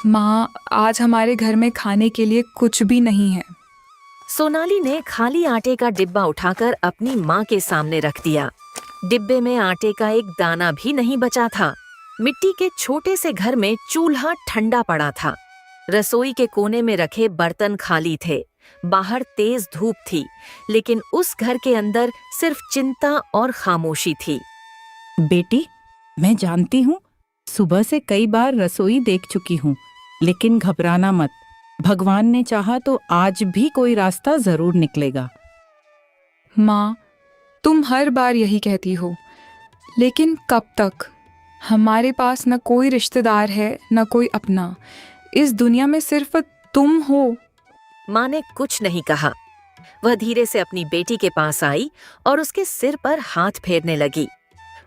माँ, आज हमारे घर में खाने के लिए कुछ भी नहीं है। सोनाली ने खाली आटे का डिब्बा उठाकर अपनी माँ के सामने रख दिया। डिब्बे में आटे का एक दाना भी नहीं बचा था। मिट्टी के छोटे से घर में चूल्हा ठंडा पड़ा था। रसोई के कोने में रखे बर्तन खाली थे। बाहर तेज धूप थी, लेकिन उस घर के अंदर सिर्फ चिंता और खामोशी थी। बेटी, मैं जानती हूँ, सुबह से कई बार रसोई देख चुकी हूँ, लेकिन घबराना मत। भगवान ने चाहा तो आज भी कोई रास्ता जरूर निकलेगा। माँ, तुम हर बार यही कहती हो, लेकिन कब तक? हमारे पास न कोई रिश्तेदार है, न कोई अपना। इस दुनिया में सिर्फ तुम हो। माँ ने कुछ नहीं कहा। वह धीरे से अपनी बेटी के पास आई और उसके सिर पर हाथ फेरने लगी।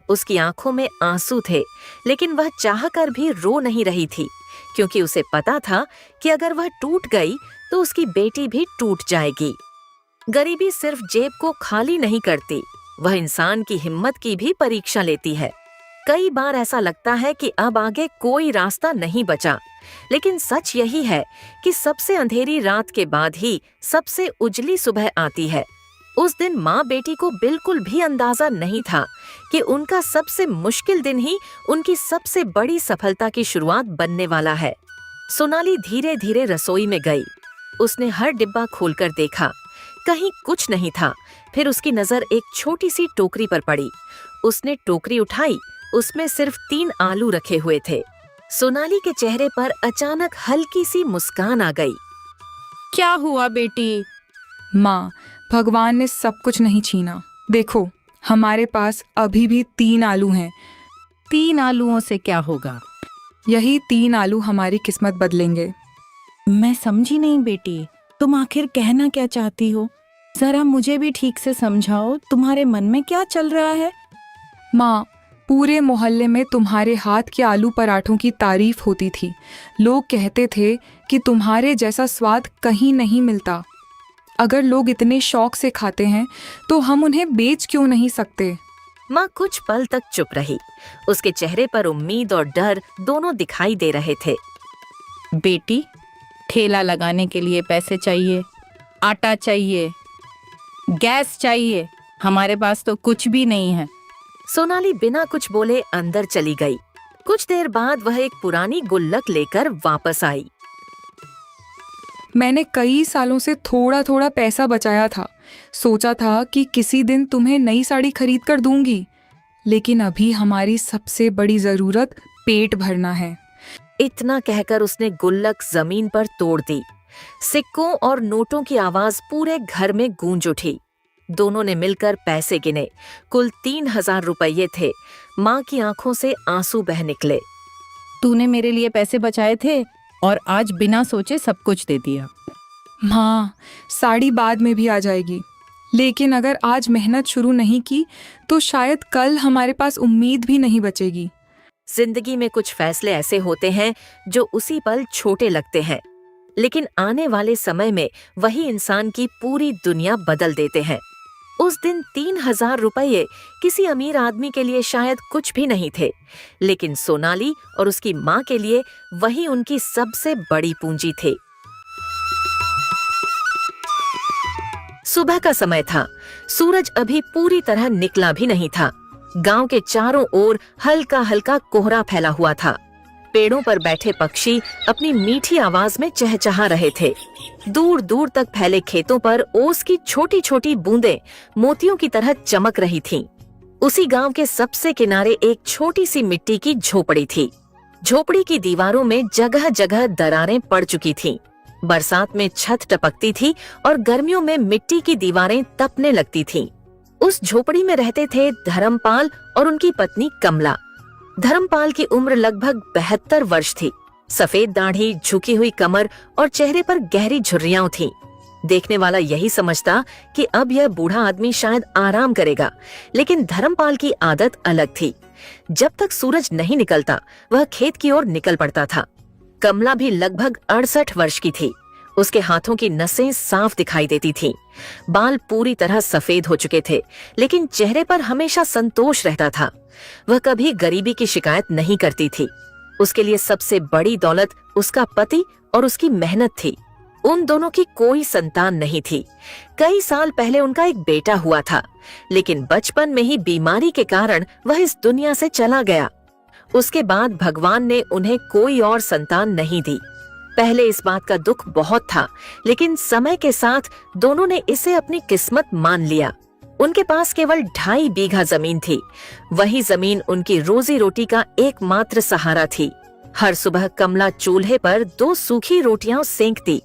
उसकी आंखों में आंसू थे, लेकिन वह चाहकर भी रो नहीं रही थी, क्योंकि उसे पता था कि अगर वह टूट गई तो उसकी बेटी भी टूट जाएगी। गरीबी सिर्फ जेब को खाली नहीं करती, वह इंसान की हिम्मत की भी परीक्षा लेती है। कई बार ऐसा लगता है कि अब आगे कोई रास्ता नहीं बचा, लेकिन सच यही है कि सबसे अंधेरी रात के बाद ही सबसे उजली सुबह आती है। उस दिन माँ बेटी को बिल्कुल भी अंदाजा नहीं था कि उनका सबसे मुश्किल दिन ही उनकी सबसे बड़ी सफलता की शुरुआत बनने वाला है। सोनाली धीरे धीरे रसोई में गई। उसने हर डिब्बा खोलकर देखा, कहीं कुछ नहीं था। फिर उसकी नजर एक छोटी सी टोकरी पर पड़ी। उसने टोकरी उठाई, उसमें सिर्फ 3 आलू रखे हुए थे। सोनाली के चेहरे पर अचानक हल्की सी मुस्कान आ गई। क्या हुआ बेटी? माँ, भगवान ने सब कुछ नहीं छीना। देखो, हमारे पास अभी भी 3 आलू हैं। 3 आलूओं से क्या होगा? यही 3 आलू हमारी किस्मत बदलेंगे। मैं समझी नहीं बेटी, तुम आखिर कहना क्या चाहती हो? जरा मुझे भी ठीक से समझाओ, तुम्हारे मन में क्या चल रहा है? माँ, पूरे मोहल्ले में तुम्हारे हाथ के आलू पराठों की तारीफ होती थी। लोग कहते थे कि तुम्हारे जैसा स्वाद कहीं नहीं मिलता। अगर लोग इतने शौक से खाते हैं तो हम उन्हें बेच क्यों नहीं सकते? माँ कुछ पल तक चुप रही। उसके चेहरे पर उम्मीद और डर दोनों दिखाई दे रहे थे। बेटी, ठेला लगाने के लिए पैसे चाहिए, आटा चाहिए, गैस चाहिए। हमारे पास तो कुछ भी नहीं है। सोनाली बिना कुछ बोले अंदर चली गई। कुछ देर बाद वह एक पुरानी गुल्लक लेकर वापस आई। मैंने कई सालों से थोड़ा थोड़ा पैसा बचाया था। सोचा था कि किसी दिन तुम्हें नई साड़ी खरीद कर दूंगी, लेकिन अभी हमारी सबसे बड़ी जरूरत पेट भरना है। इतना कहकर उसने गुल्लक जमीन पर तोड़ दी। सिक्कों और नोटों की आवाज पूरे घर में गूंज उठी। दोनों ने मिलकर पैसे गिने। कुल 3000 रुपये थे। माँ की आंखों से आंसू बह निकले। तूने मेरे लिए पैसे बचाए थे और आज बिना सोचे सब कुछ दे दिया। माँ, साड़ी बाद में भी आ जाएगी, लेकिन अगर आज मेहनत शुरू नहीं की तो शायद कल हमारे पास उम्मीद भी नहीं बचेगी। जिंदगी में कुछ फैसले ऐसे होते हैं जो उसी पल छोटे लगते हैं, लेकिन आने वाले समय में वही इंसान की पूरी दुनिया बदल देते हैं। उस दिन 3000 रुपये किसी अमीर आदमी के लिए शायद कुछ भी नहीं थे, लेकिन सोनाली और उसकी माँ के लिए वही उनकी सबसे बड़ी पूंजी थे। सुबह का समय था। सूरज अभी पूरी तरह निकला भी नहीं था। गांव के चारों ओर हल्का हल्का कोहरा फैला हुआ था। पेड़ों पर बैठे पक्षी अपनी मीठी आवाज में चहचहा रहे थे। दूर दूर तक फैले खेतों पर ओस की छोटी छोटी बूंदें मोतियों की तरह चमक रही थीं। उसी गांव के सबसे किनारे एक छोटी सी मिट्टी की झोपड़ी थी। झोपड़ी की दीवारों में जगह जगह दरारें पड़ चुकी थीं। बरसात में छत टपकती थी और गर्मियों में मिट्टी की दीवारें तपने लगती थीं। उस झोपड़ी में रहते थे धर्मपाल और उनकी पत्नी कमला। धर्मपाल की उम्र लगभग 72 वर्ष थी। सफेद दाढ़ी, झुकी हुई कमर और चेहरे पर गहरी झुर्रियां थीं। देखने वाला यही समझता कि अब यह बूढ़ा आदमी शायद आराम करेगा, लेकिन धर्मपाल की आदत अलग थी। जब तक सूरज नहीं निकलता वह खेत की ओर निकल पड़ता था। कमला भी लगभग 68 वर्ष की थी। उसके हाथों की नसें साफ दिखाई देती थीं। बाल पूरी तरह सफेद हो चुके थे, लेकिन चेहरे पर हमेशा संतोष रहता था। वह कभी गरीबी की शिकायत नहीं करती थी। उसके लिए सबसे बड़ी दौलत उसका पति और उसकी मेहनत थी। उन दोनों की कोई संतान नहीं थी। कई साल पहले उनका एक बेटा हुआ था, लेकिन बचपन में ही बीमारी के कारण वह इस दुनिया से चला गया। उसके बाद भगवान ने उन्हें कोई और संतान नहीं दी। पहले इस बात का दुख बहुत था, लेकिन समय के साथ दोनों ने इसे अपनी किस्मत मान लिया। उनके पास केवल 2.5 बीघा जमीन थी। वही जमीन उनकी रोजी रोटी का एकमात्र सहारा थी। हर सुबह कमला चूल्हे पर 2 सूखी रोटियां सेंकती,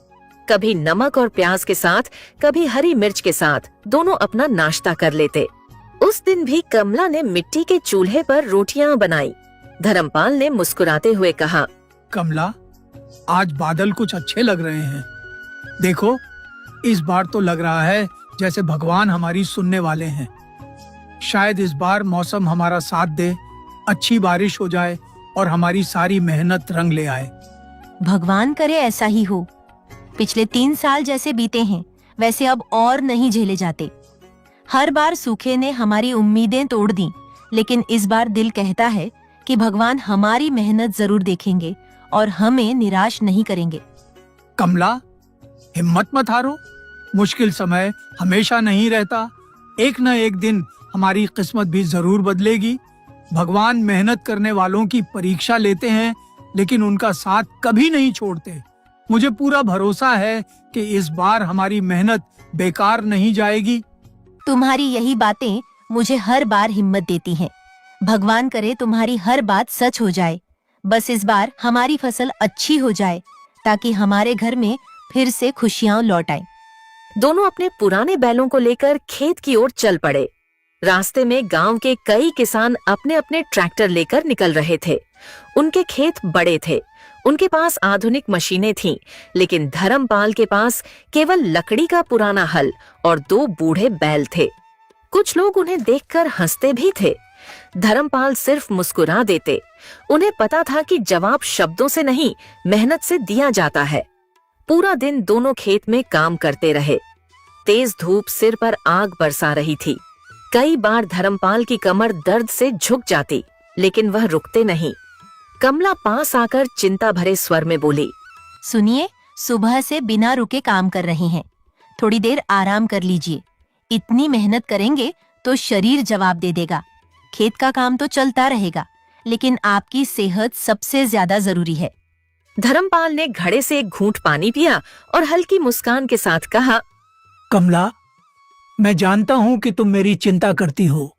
कभी नमक और प्याज के साथ, कभी हरी मिर्च के साथ। दोनों अपना नाश्ता कर लेते। उस दिन भी कमला ने मिट्टी के चूल्हे पर रोटियां बनाई। धर्मपाल ने मुस्कुराते हुए कहा, कमला, आज बादल कुछ अच्छे लग रहे हैं। देखो, इस बार तो लग रहा है जैसे भगवान हमारी सुनने वाले हैं। शायद इस बार मौसम हमारा साथ दे, अच्छी बारिश हो जाए और हमारी सारी मेहनत रंग ले आए। भगवान करे ऐसा ही हो। पिछले 3 साल जैसे बीते हैं, वैसे अब और नहीं झेले जाते। हर बार सूखे ने हमारी उम्मीदें तोड़ दी, लेकिन इस बार दिल कहता है कि भगवान हमारी मेहनत जरूर देखेंगे और हमें निराश नहीं करेंगे। कमला, हिम्मत मत हारो। मुश्किल समय हमेशा नहीं रहता। एक न एक दिन हमारी किस्मत भी जरूर बदलेगी। भगवान मेहनत करने वालों की परीक्षा लेते हैं, लेकिन उनका साथ कभी नहीं छोड़ते। मुझे पूरा भरोसा है कि इस बार हमारी मेहनत बेकार नहीं जाएगी। तुम्हारी यही बातें मुझे हर बार हिम्मत देती हैं। भगवान करे तुम्हारी हर बात सच हो जाए। बस इस बार हमारी फसल अच्छी हो जाए, ताकि हमारे घर में फिर से खुशियां लौट आएं। दोनों अपने पुराने बैलों को लेकर खेत की ओर चल पड़े। रास्ते में गांव के कई किसान अपने अपने ट्रैक्टर लेकर निकल रहे थे। उनके खेत बड़े थे, उनके पास आधुनिक मशीनें थीं, लेकिन धर्मपाल के पास केवल लकड़ी का पुराना हल और 2 बूढ़े बैल थे। कुछ लोग उन्हें देखकर हंसते भी थे। धर्मपाल सिर्फ मुस्कुरा देते। उन्हें पता था कि जवाब शब्दों से नहीं, मेहनत से दिया जाता है। पूरा दिन दोनों खेत में काम करते रहे। तेज धूप सिर पर आग बरसा रही थी। कई बार धर्मपाल की कमर दर्द से झुक जाती, लेकिन वह रुकते नहीं। कमला पास आकर चिंता भरे स्वर में बोली, सुनिए, सुबह से बिना रुके काम कर रहे हैं। थोड़ी देर आराम कर लीजिए। इतनी मेहनत करेंगे तो शरीर जवाब दे देगा। खेत का काम तो चलता रहेगा, लेकिन आपकी सेहत सबसे ज्यादा जरूरी है। धर्मपाल ने घड़े से एक घूंट पानी पिया और हल्की मुस्कान के साथ कहा, कमला, मैं जानता हूँ कि तुम मेरी चिंता करती हो,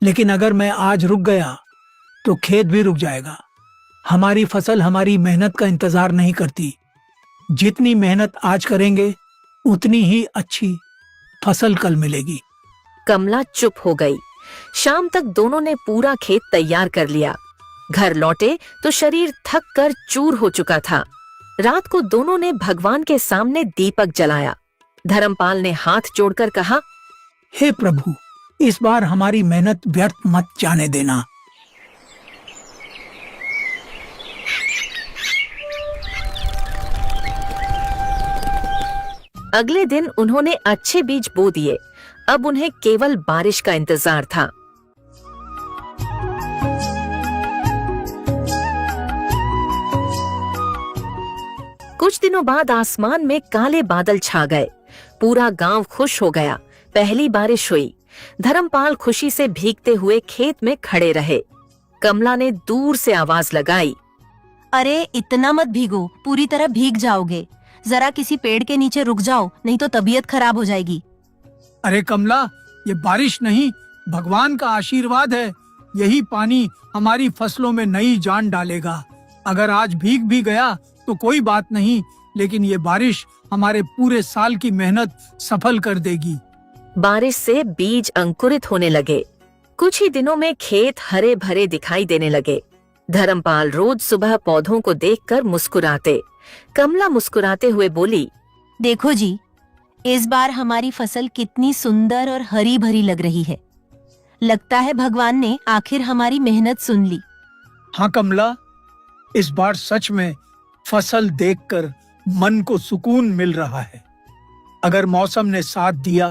लेकिन अगर मैं आज रुक गया तो खेत भी रुक जाएगा। हमारी फसल हमारी मेहनत का इंतजार नहीं करती। जितनी मेहनत आज करेंगे, उतनी ही अच्छी फसल कल मिलेगी। कमला चुप हो गई। शाम तक दोनों ने पूरा खेत तैयार कर लिया। घर लौटे तो शरीर थक कर चूर हो चुका था। रात को दोनों ने भगवान के सामने दीपक जलाया। धर्मपाल ने हाथ जोड़कर कहा, हे प्रभु, इस बार हमारी मेहनत व्यर्थ मत जाने देना। अगले दिन उन्होंने अच्छे बीज बो दिए। अब उन्हें केवल बारिश का इंतजार था। कुछ दिनों बाद आसमान में काले बादल छा गए। पूरा गांव खुश हो गया। पहली बारिश हुई। धर्मपाल खुशी से भीगते हुए खेत में खड़े रहे। कमला ने दूर से आवाज लगाई, अरे इतना मत भीगो, पूरी तरह भीग जाओगे। जरा किसी पेड़ के नीचे रुक जाओ, नहीं तो तबीयत खराब हो जाएगी। अरे कमला, ये बारिश नहीं, भगवान का आशीर्वाद है। यही पानी हमारी फसलों में नई जान डालेगा। अगर आज भीग भी गया तो कोई बात नहीं, लेकिन ये बारिश हमारे पूरे साल की मेहनत सफल कर देगी। बारिश से बीज अंकुरित होने लगे। कुछ ही दिनों में खेत हरे भरे दिखाई देने लगे। धर्मपाल रोज सुबह पौधों को देखकर मुस्कुराते। कमला मुस्कुराते हुए बोली, देखो जी, इस बार हमारी फसल कितनी सुंदर और हरी भरी लग रही है। लगता है भगवान ने आखिर हमारी मेहनत सुन ली। हाँ कमला, इस बार सच में फसल देखकर मन को सुकून मिल रहा है। अगर मौसम ने साथ दिया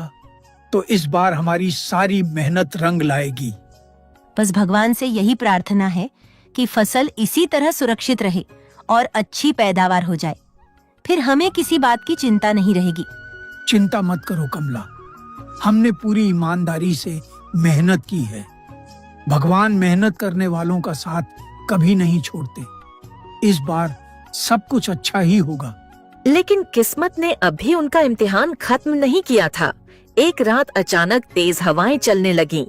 तो इस बार हमारी सारी मेहनत रंग लाएगी। बस भगवान से यही प्रार्थना है कि फसल इसी तरह सुरक्षित रहे और अच्छी पैदावार हो जाए। फिर हमें किसी बात की चिंता नहीं रहेगी। चिंता मत करो कमला, हमने पूरी ईमानदारी से मेहनत की है। भगवान मेहनत करने वालों का साथ कभी नहीं छोड़ते। इस बार सब कुछ अच्छा ही होगा। लेकिन किस्मत ने अभी उनका इम्तिहान खत्म नहीं किया था। एक रात अचानक तेज हवाएं चलने लगीं।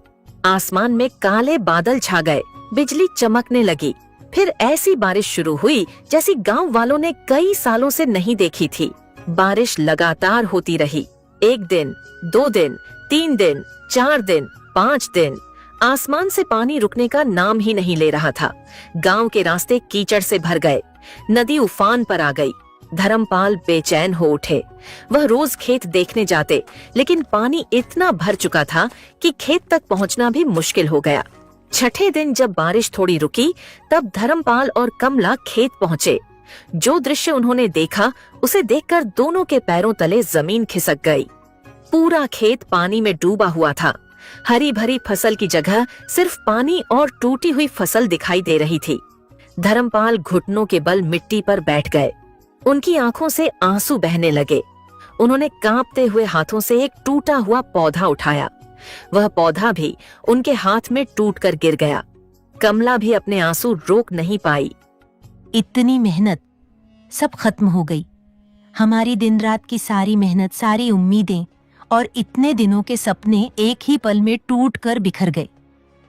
आसमान में काले बादल छा गए, बिजली चमकने लगी। फिर ऐसी बारिश शुरू हुई जैसी गांव वालों ने कई सालों से नहीं देखी थी। बारिश लगातार होती रही। 1 दिन, 2 दिन, 3 दिन, 4 दिन, 5 दिन। आसमान से पानी रुकने का नाम ही नहीं ले रहा था। गांव के रास्ते कीचड़ से भर गए। नदी उफान पर आ गई। धर्मपाल बेचैन हो उठे। वह रोज खेत देखने जाते, लेकिन पानी इतना भर चुका था कि खेत तक पहुंचना भी मुश्किल हो गया। छठे दिन जब बारिश थोड़ी रुकी, तब धर्मपाल और कमला खेत पहुंचे। जो दृश्य उन्होंने देखा, उसे देखकर दोनों के पैरों तले जमीन खिसक गई। पूरा खेत पानी में डूबा हुआ था। हरी भरी फसल की जगह सिर्फ पानी और टूटी हुई फसल दिखाई दे रही थी। धर्मपाल घुटनों के बल मिट्टी पर बैठ गए। उनकी आंखों से आंसू बहने लगे। उन्होंने कांपते हुए हाथों से एक टूटा हुआ पौधा उठाया। वह पौधा भी उनके हाथ में टूटकर गिर गया। कमला भी अपने आंसू रोक नहीं पाई। इतनी मेहनत सब खत्म हो गई। हमारी दिन रात की सारी मेहनत, सारी उम्मीदें और इतने दिनों के सपने एक ही पल में टूट कर बिखर गए।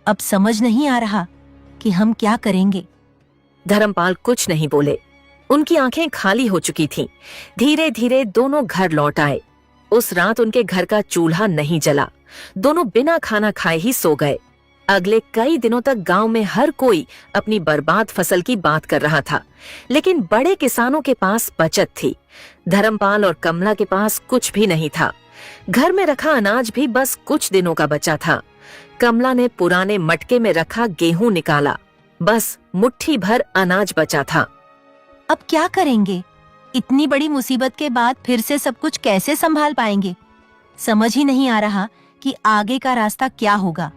अब समझ नहीं आ रहा कि हम क्या करेंगे। धर्मपाल कुछ नहीं बोले। उनकी आंखें खाली हो चुकी थीं। धीरे धीरे दोनों घर लौट आए। उस रात उनके घर का चूल्हा नहीं जला। दोनों बिना खाना खाए ही सो गए। अगले कई दिनों तक गांव में हर कोई अपनी बर्बाद फसल की बात कर रहा था, लेकिन बड़े किसानों के पास बचत थी। धर्मपाल और कमला के पास कुछ भी नहीं था। घर में रखा अनाज भी बस कुछ दिनों का बचा था। कमला ने पुराने मटके में रखा गेहूं निकाला। बस मुट्ठी भर अनाज बचा था। अब क्या करेंगे? इतनी बड़ी मुसीबत के बाद फिर से सब कुछ कैसे संभाल पाएंगे? समझ ही नहीं आ रहा कि आगे का रास्ता क्या होगा।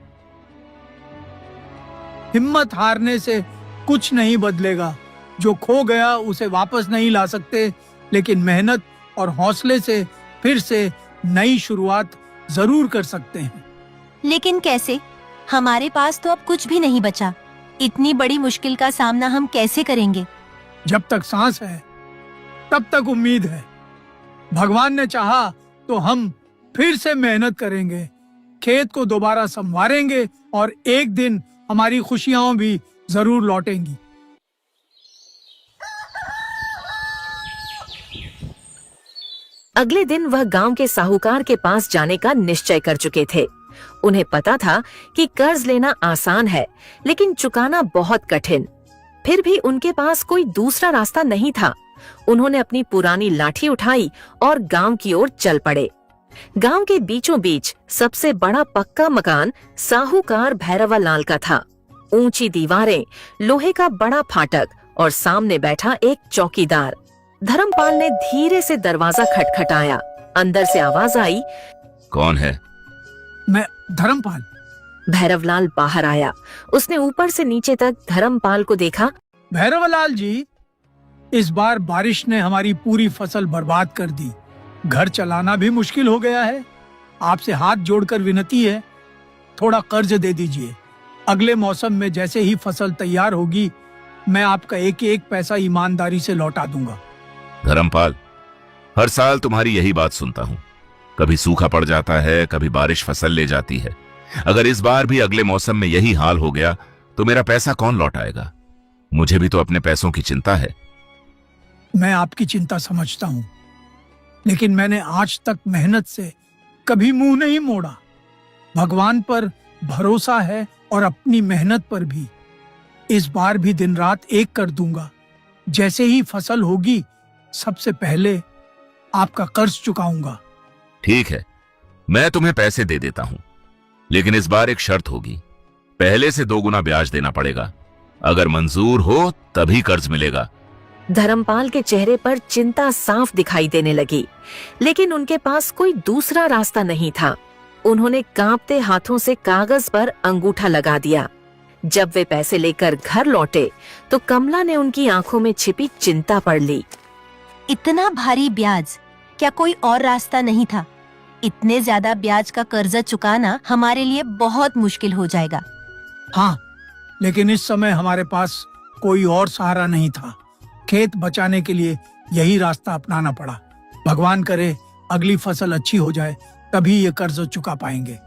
हिम्मत हारने से कुछ नहीं बदलेगा। जो खो गया उसे वापस नहीं ला सकते, लेकिन मेहनत और हौसले से फिर से नई शुरुआत जरूर कर सकते हैं। लेकिन कैसे? हमारे पास तो अब कुछ भी नहीं बचा। इतनी बड़ी मुश्किल का सामना हम कैसे करेंगे? जब तक सांस है तब तक उम्मीद है। भगवान ने चाहा तो हम फिर से मेहनत करेंगे, खेत को दोबारा संवारेंगे और एक दिन हमारी खुशियां भी जरूर लौटेंगी। अगले दिन वह गांव के साहूकार के पास जाने का निश्चय कर चुके थे। उन्हें पता था कि कर्ज लेना आसान है, लेकिन चुकाना बहुत कठिन। फिर भी उनके पास कोई दूसरा रास्ता नहीं था। उन्होंने अपनी पुरानी लाठी उठाई और गांव की ओर चल पड़े। गांव के बीचों बीच सबसे बड़ा पक्का मकान साहूकार भैरवालाल का था। ऊंची दीवारें, लोहे का बड़ा फाटक और सामने बैठा एक चौकीदार। धर्मपाल ने धीरे से दरवाजा खटखटाया। अंदर से आवाज आई, कौन है? मैं धर्मपाल। भैरवलाल बाहर आया। उसने ऊपर से नीचे तक धर्मपाल को देखा। भैरवलाल जी, इस बार बारिश ने हमारी पूरी फसल बर्बाद कर दी। घर चलाना भी मुश्किल हो गया है। आपसे हाथ जोड़कर विनती है, थोड़ा कर्ज दे दीजिए। अगले मौसम में जैसे ही फसल तैयार होगी, मैं आपका एक एक पैसा ईमानदारी से लौटा दूंगा। धर्मपाल, हर साल तुम्हारी यही बात सुनता हूँ। कभी सूखा पड़ जाता है, कभी बारिश फसल ले जाती है। अगर इस बार भी अगले मौसम में यही हाल हो गया तो मेरा पैसा कौन लौटाएगा? मुझे भी तो अपने पैसों की चिंता है। मैं आपकी चिंता समझता हूँ, लेकिन मैंने आज तक मेहनत से कभी मुंह नहीं मोड़ा। भगवान पर भरोसा है और अपनी मेहनत पर भी। इस बार भी दिन रात एक कर दूंगा। जैसे ही फसल होगी, सबसे पहले आपका कर्ज चुकाऊंगा। ठीक है, मैं तुम्हें पैसे दे देता हूं, लेकिन इस बार एक शर्त होगी। पहले से 2 गुना ब्याज देना पड़ेगा। अगर मंजूर हो तभी कर्ज मिलेगा। धर्मपाल के चेहरे पर चिंता साफ दिखाई देने लगी, लेकिन उनके पास कोई दूसरा रास्ता नहीं था। उन्होंने कांपते हाथों से कागज पर अंगूठा लगा दिया। जब वे पैसे लेकर घर लौटे तो कमला ने उनकी आंखों में छिपी चिंता पढ़ ली। इतना भारी ब्याज, क्या कोई और रास्ता नहीं था? इतने ज्यादा ब्याज का कर्जा चुकाना हमारे लिए बहुत मुश्किल हो जाएगा। हाँ, लेकिन इस समय हमारे पास कोई और सहारा नहीं था। खेत बचाने के लिए यही रास्ता अपनाना पड़ा। भगवान करे अगली फसल अच्छी हो जाए, तभी ये कर्ज चुका पाएंगे।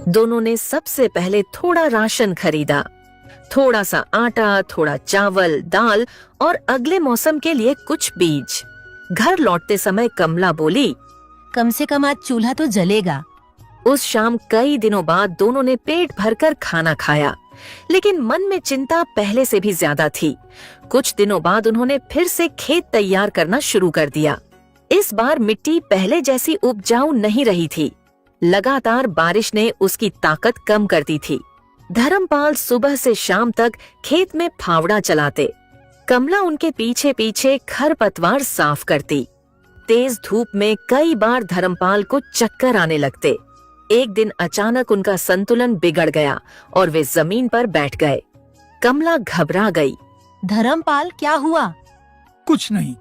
दोनों ने सबसे पहले थोड़ा राशन खरीदा, थोड़ा सा आटा, थोड़ा चावल, दाल और अगले मौसम के लिए कुछ बीज। घर लौटते समय कमला बोली, कम से कम आज चूल्हा तो जलेगा। उस शाम कई दिनों बाद दोनों ने पेट भरकर खाना खाया, लेकिन मन में चिंता पहले से भी ज्यादा थी। कुछ दिनों बाद उन्होंने फिर से खेत तैयार करना शुरू कर दिया। इस बार मिट्टी पहले जैसी उपजाऊ नहीं रही थी। लगातार बारिश ने उसकी ताकत कम कर दी थी। धर्मपाल सुबह से शाम तक खेत में फावड़ा चलाते। कमला उनके पीछे पीछे खरपतवार साफ करती। तेज धूप में कई बार धर्मपाल को चक्कर आने लगते। एक दिन अचानक उनका संतुलन बिगड़ गया और वे जमीन पर बैठ गए। कमला घबरा गई। धर्मपाल, क्या हुआ? कुछ नहीं,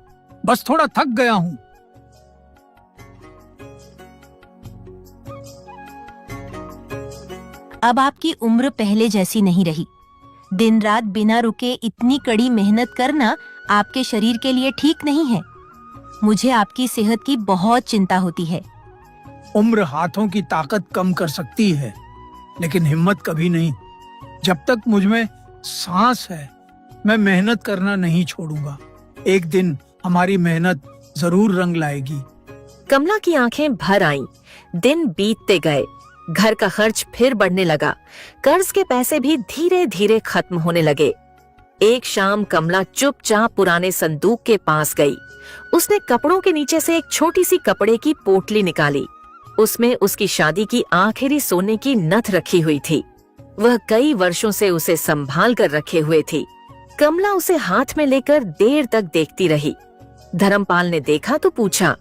बस थोड़ा थक गया हूँ। अब आपकी उम्र पहले जैसी नहीं रही। दिन रात बिना रुके इतनी कड़ी मेहनत करना आपके शरीर के लिए ठीक नहीं है। मुझे आपकी सेहत की बहुत चिंता होती है। उम्र हाथों की ताकत कम कर सकती है, लेकिन हिम्मत कभी नहीं। जब तक मुझ में सांस है, मैं मेहनत करना नहीं छोड़ूंगा। एक दिन हमारी मेहनत जरूर रंग लाएगी। कमला की आंखें भर आईं। दिन बीतते गए। घर का खर्च फिर बढ़ने लगा। कर्ज के पैसे भी धीरे धीरे खत्म होने लगे। एक शाम कमला चुपचाप पुराने संदूक के पास गई। उसने कपड़ों के नीचे से एक छोटी सी कपड़े की पोटली निकाली। उसमें उसकी शादी की आखिरी सोने की नथ रखी हुई थी। वह कई वर्षों से उसे संभाल कर रखे हुए थी। कमला उसे हाथ में लेकर देर तक देखती रही। धर्मपाल ने देखा तो पूछा,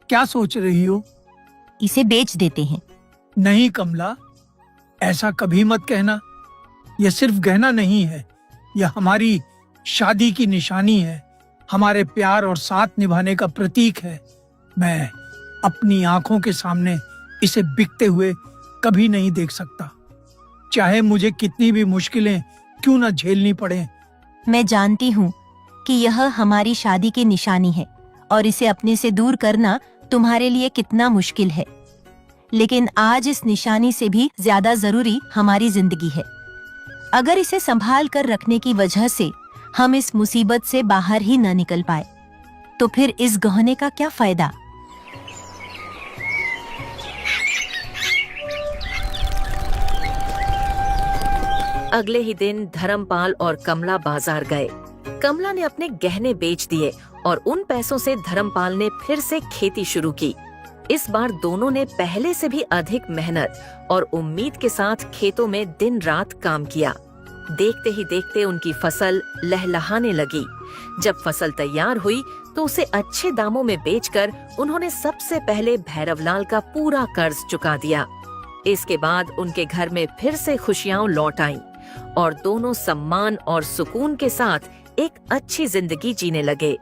क्या सोच रही हो? इसे बेच देते हैं। नहीं कमला, ऐसा कभी मत कहना। यह सिर्फ गहना नहीं है, यह हमारी शादी की निशानी है, हमारे प्यार और साथ निभाने का प्रतीक है। मैं अपनी आंखों के सामने इसे बिकते हुए कभी नहीं देख सकता, चाहे मुझे कितनी भी मुश्किलें क्यों न झेलनी पड़े। मैं जानती हूँ कि यह हमारी शादी की निशानी है और इसे अपने से दूर करना तुम्हारे लिए कितना मुश्किल है, लेकिन आज इस निशानी से भी ज्यादा जरूरी हमारी जिंदगी है। अगर इसे संभाल कर रखने की वजह से हम इस मुसीबत से बाहर ही न निकल पाए, तो फिर इस गहने का क्या फायदा? अगले ही दिन धर्मपाल और कमला बाजार गए। कमला ने अपने गहने बेच दिए और उन पैसों से धर्मपाल ने फिर से खेती शुरू की। इस बार दोनों ने पहले से भी अधिक मेहनत और उम्मीद के साथ खेतों में दिन रात काम किया। देखते ही देखते उनकी फसल लहलहाने लगी। जब फसल तैयार हुई तो उसे अच्छे दामों में बेचकर उन्होंने सबसे पहले भैरवलाल का पूरा कर्ज चुका दिया। इसके बाद उनके घर में फिर से खुशियां लौट आईं और दोनों सम्मान और सुकून के साथ एक अच्छी जिंदगी जीने लगे।